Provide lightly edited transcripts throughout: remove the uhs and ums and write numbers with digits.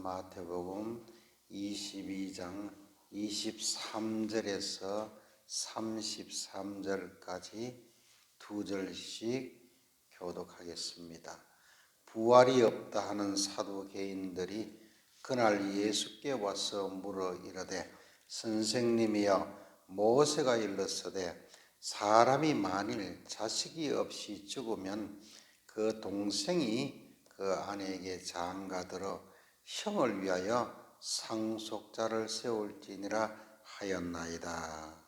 마태복음 22장 23절에서 33절까지 두 절씩 교독하겠습니다. 부활이 없다 하는 사두개인들이 그날 예수께 와서 물어 이르되 선생님이여 모세가 일렀으되 사람이 만일 자식이 없이 죽으면 그 동생이 그 아내에게 장가들어 형을 위하여 상속자를 세울지니라 하였나이다.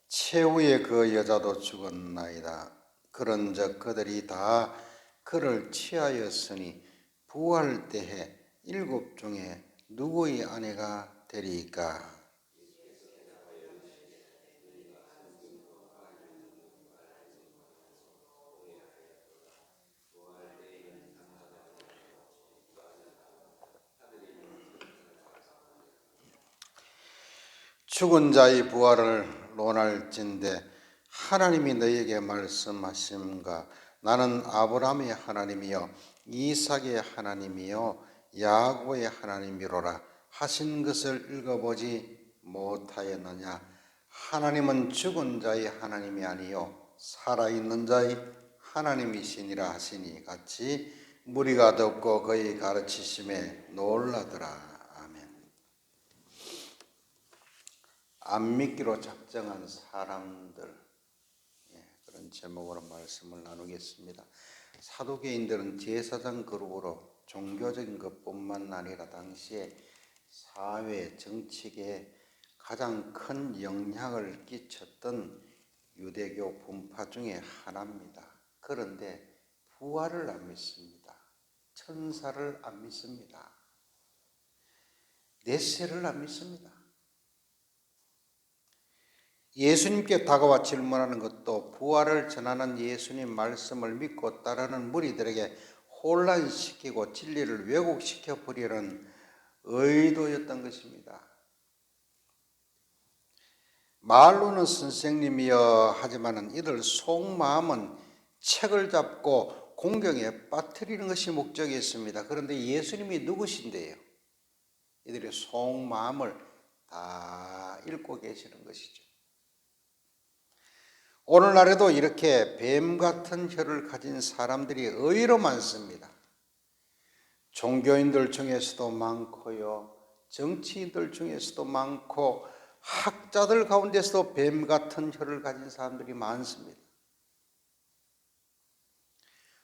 최후에 그 여자도 죽었나이다. 그런즉 그들이 다 그를 취하였으니 부활 때에 7 중에 누구의 아내가 되리까? 죽은 자의 부활을 논할진대 하나님이 너희에게 말씀하심과 나는 아브라함의 하나님이요 이삭의 하나님이요 야곱의 하나님이로라 하신 것을 읽어보지 못하였느냐? 하나님은 죽은 자의 하나님이 아니요 살아있는 자의 하나님이시니라 하시니 같이 무리가 듣고 그의 가르치심에 놀라더라. 안 믿기로 작정한 사람들, 그런 제목으로 말씀을 나누겠습니다. 사두개인들은 제사장 그룹으로 종교적인 것뿐만 아니라 당시에 사회 정치계에 가장 큰 영향을 끼쳤던 유대교 분파 중에 하나입니다. 그런데 부활을 안 믿습니다. 천사를 안 믿습니다. 내세를 안 믿습니다. 예수님께 다가와 질문하는 것도 부활을 전하는 예수님 말씀을 믿고 따르는 무리들에게 혼란시키고 진리를 왜곡시켜 버리는 의도였던 것입니다. 말로는 선생님이여 하지만 이들 속마음은 책을 잡고 공경에 빠뜨리는 것이 목적이었습니다. 그런데 예수님이 누구신데요? 이들의 속마음을 다 읽고 계시는 것이죠. 오늘날에도 이렇게 뱀 같은 혀를 가진 사람들이 의외로 많습니다. 종교인들 중에서도 많고요, 정치인들 중에서도 많고, 학자들 가운데서도 뱀 같은 혀를 가진 사람들이 많습니다.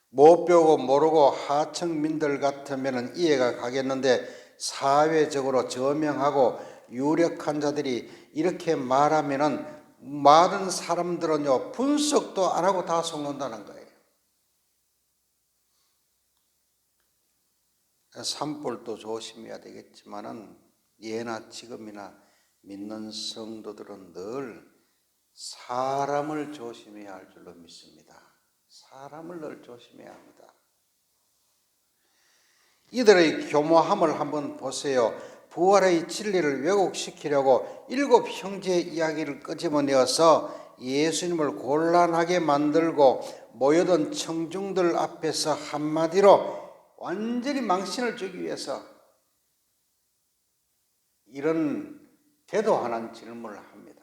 못 배우고 모르고 하층민들 같으면 이해가 가겠는데 사회적으로 저명하고 유력한 자들이 이렇게 말하면은 많은 사람들은요 분석도 안 하고 다 속는다는 거예요. 산불도 조심해야 되겠지만은 예나 지금이나 믿는 성도들은 늘 사람을 조심해야 할 줄로 믿습니다. 사람을 늘 조심해야 합니다. 이들의 교모함을 한번 보세요. 부활의 진리를 왜곡시키려고 7 형제의 이야기를 끄집어내어서 예수님을 곤란하게 만들고 모여든 청중들 앞에서 한마디로 완전히 망신을 주기 위해서 이런 대도하는 질문을 합니다.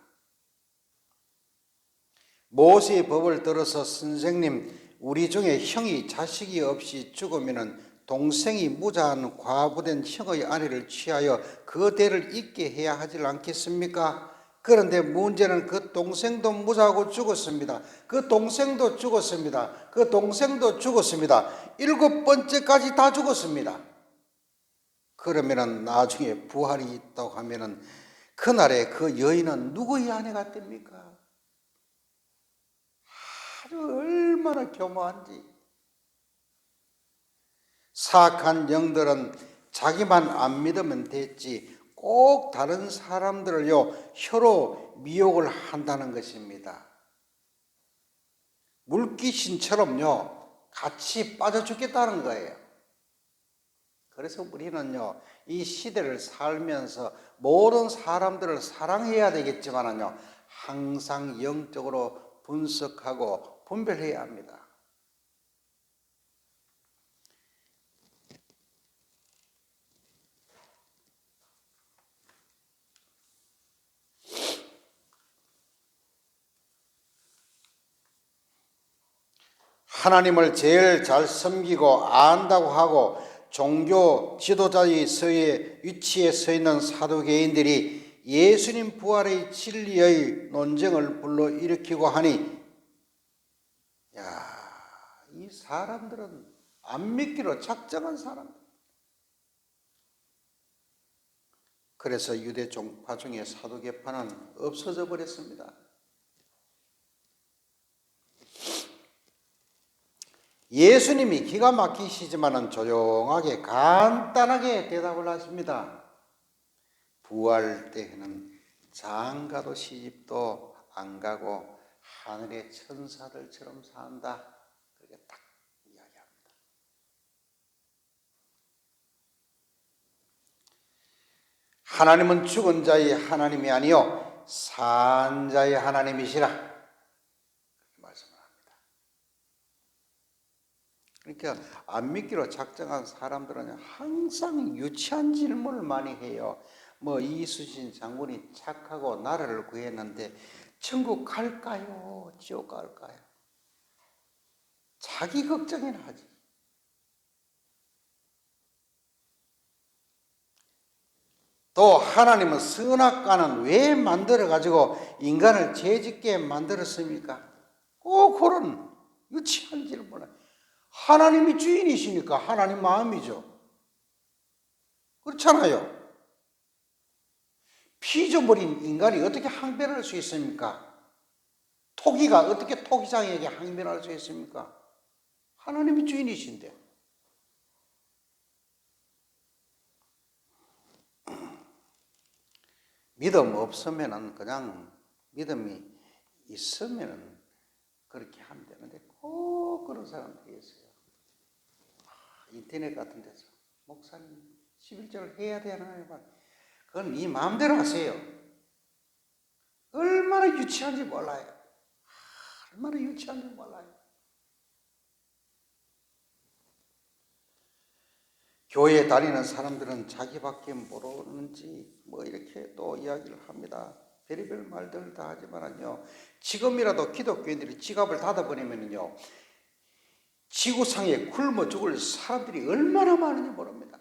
모세의 법을 들어서 선생님, 우리 중에 형이 자식이 없이 죽으면 동생이 무자한 과부된 형의 아내를 취하여 그 대를 잇게 해야 하지 않겠습니까? 그런데 문제는 그 동생도 무자하고 죽었습니다. 그 동생도 죽었습니다. 그 동생도 죽었습니다. 7번째까지 다 죽었습니다. 그러면은 나중에 부활이 있다고 하면은 그날에 그 여인은 누구의 아내가 됩니까? 아주 얼마나 교묘한지. 사악한 영들은 자기만 안 믿으면 됐지 꼭 다른 사람들을요 혀로 미혹을 한다는 것입니다. 물귀신처럼요 같이 빠져 죽겠다는 거예요. 그래서 우리는요 이 시대를 살면서 모든 사람들을 사랑해야 되겠지만은요, 항상 영적으로 분석하고 분별해야 합니다. 하나님을 제일 잘 섬기고 안다고 하고 종교 지도자의 위치에 서 있는 사두개인들이 예수님 부활의 진리의 논쟁을 불러일으키고 하니, 이 사람들은 안 믿기로 작정한 사람들. 그래서 유대 종파 중에 사두개파는 없어져 버렸습니다. 예수님이 기가 막히시지만은 조용하게 간단하게 대답을 하십니다. 부활 때에는 장가도 시집도 안 가고 하늘의 천사들처럼 산다. 그렇게 딱 이야기합니다. 하나님은 죽은 자의 하나님이 아니요 산 자의 하나님이시라 말씀을 합니다. 그러니까 안 믿기로 작정한 사람들은 항상 유치한 질문을 많이 해요. 이순신 장군이 착하고 나라를 구했는데 천국 갈까요? 지옥 갈까요? 자기 걱정이나 하지. 또 하나님은 선악과는 왜 만들어가지고 인간을 죄짓게 만들었습니까? 꼭 그런 유치한 질문을. 하나님이 주인이시니까 하나님 마음이죠. 그렇잖아요. 피조물인 인간이 어떻게 항변할 수 있습니까? 토기가 어떻게 토기장에게 항변할 수 있습니까? 하나님이 주인이신데. 믿음 없으면은 그냥 믿음이 있으면은 그렇게 하면 되는데 꼭 그런 사람들이 있어요. 인터넷 같은 데서 목사님 11절을 해야 되나요? 그건 네 마음대로 하세요. 얼마나 유치한지 몰라요. 얼마나 유치한지 몰라요. 교회에 다니는 사람들은 자기밖에 모르는지 이렇게 또 이야기를 합니다. 별의별 말들 다 하지만은요, 지금이라도 기독교인들이 지갑을 닫아버리면은요, 지구상에 굶어 죽을 사람들이 얼마나 많은지 모릅니다.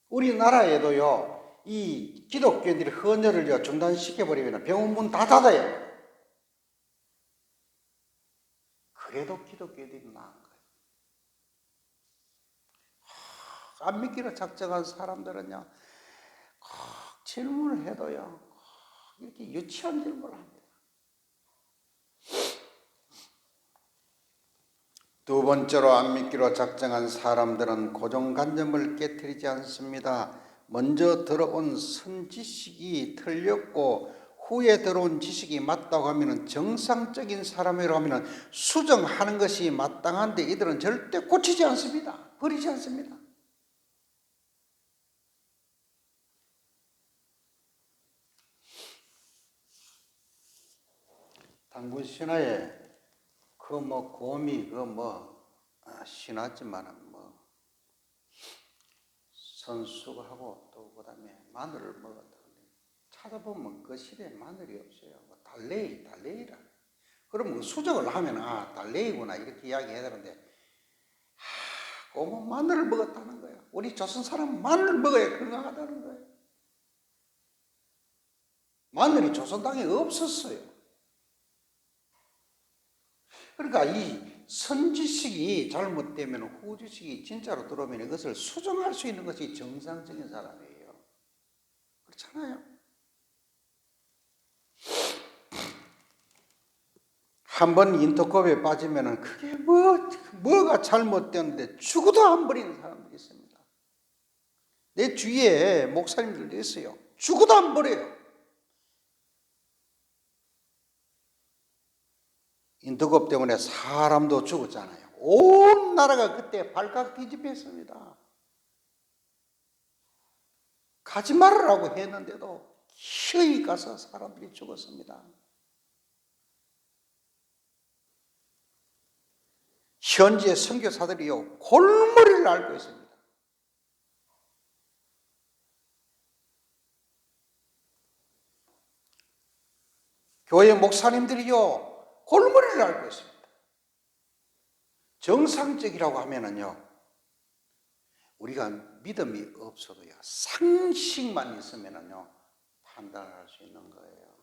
우리나라에도요, 이 기독교인들이 헌혈을 중단시켜버리면 병원 문 다 닫아요. 그래도 기독교인들이 나은 거예요. 안 믿기로 작정한 사람들은요, 질문을 해도요, 이렇게 유치한 질문을 합니다. 두 번째로 안 믿기로 작정한 사람들은 고정관념을 깨트리지 않습니다. 먼저 들어온 선지식이 틀렸고 후에 들어온 지식이 맞다고 하면 정상적인 사람이라고 하면 수정하는 것이 마땅한데 이들은 절대 고치지 않습니다. 버리지 않습니다. 당군 신화에 곰이 신하지만은 선수하고 또 그다음에 마늘을 먹었다는데 찾아보면 그 시대에 마늘이 없어요. 달래이라. 그러면 수정을 하면 달래이구나 이렇게 이야기해야 되는데 곰은 마늘을 먹었다는 거예요. 우리 조선 사람은 마늘을 먹어야 건강하다는 거예요. 마늘이 조선 땅에 없었어요. 그러니까 이 선지식이 잘못되면 후지식이 진짜로 들어오면 이것을 수정할 수 있는 것이 정상적인 사람이에요. 그렇잖아요. 한번 인터컵에 빠지면 그게 뭐가 잘못되는데 죽어도 안 버리는 사람들이 있습니다. 내 주위에 목사님들도 있어요. 죽어도 안 버려요. 인터컵 때문에 사람도 죽었잖아요. 온 나라가 그때 발칵 뒤집혔습니다. 가지 말으라고 했는데도 기어이 가서 사람들이 죽었습니다. 현지의 선교사들이요 골머리를 앓고 있습니다. 교회 목사님들이요 골머리를 앓고 있습니다. 정상적이라고 하면은요 우리가 믿음이 없어도요 상식만 있으면은요 판단할 수 있는 거예요.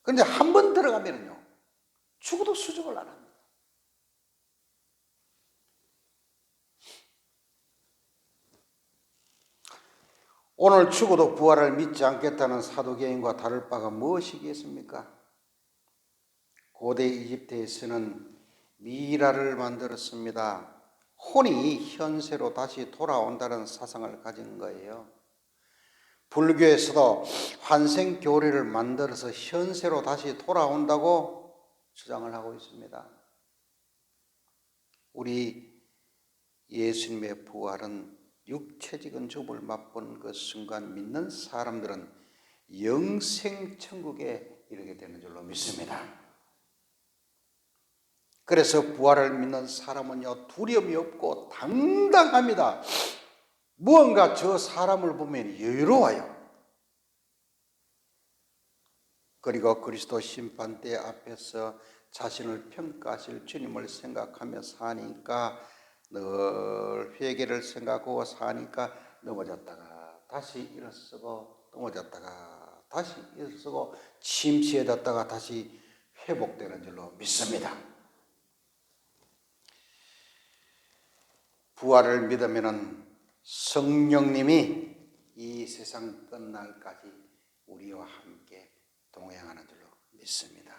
그런데 한 번 들어가면은요 죽어도 수줍을 안 합니다. 오늘 죽어도 부활을 믿지 않겠다는 사두개인과 다를 바가 무엇이겠습니까? 고대 이집트에서는 미라를 만들었습니다. 혼이 현세로 다시 돌아온다는 사상을 가진 거예요. 불교에서도 환생교리를 만들어서 현세로 다시 돌아온다고 주장을 하고 있습니다. 우리 예수님의 부활은 육체적인 죽음을 맛본 그 순간 믿는 사람들은 영생천국에 이르게 되는 줄로 믿습니다. 그래서 부활을 믿는 사람은요 두려움이 없고 당당합니다. 무언가 저 사람을 보면 여유로워요. 그리고 그리스도 심판대 앞에서 자신을 평가하실 주님을 생각하며 사니까 늘 회개를 생각하고 사니까 넘어졌다가 다시 일어서고 넘어졌다가 다시 일어서고 침체해졌다가 다시 회복되는 줄로 믿습니다. 부활을 믿으면 성령님이 이 세상 끝날까지 우리와 함께 동행하는 줄로 믿습니다.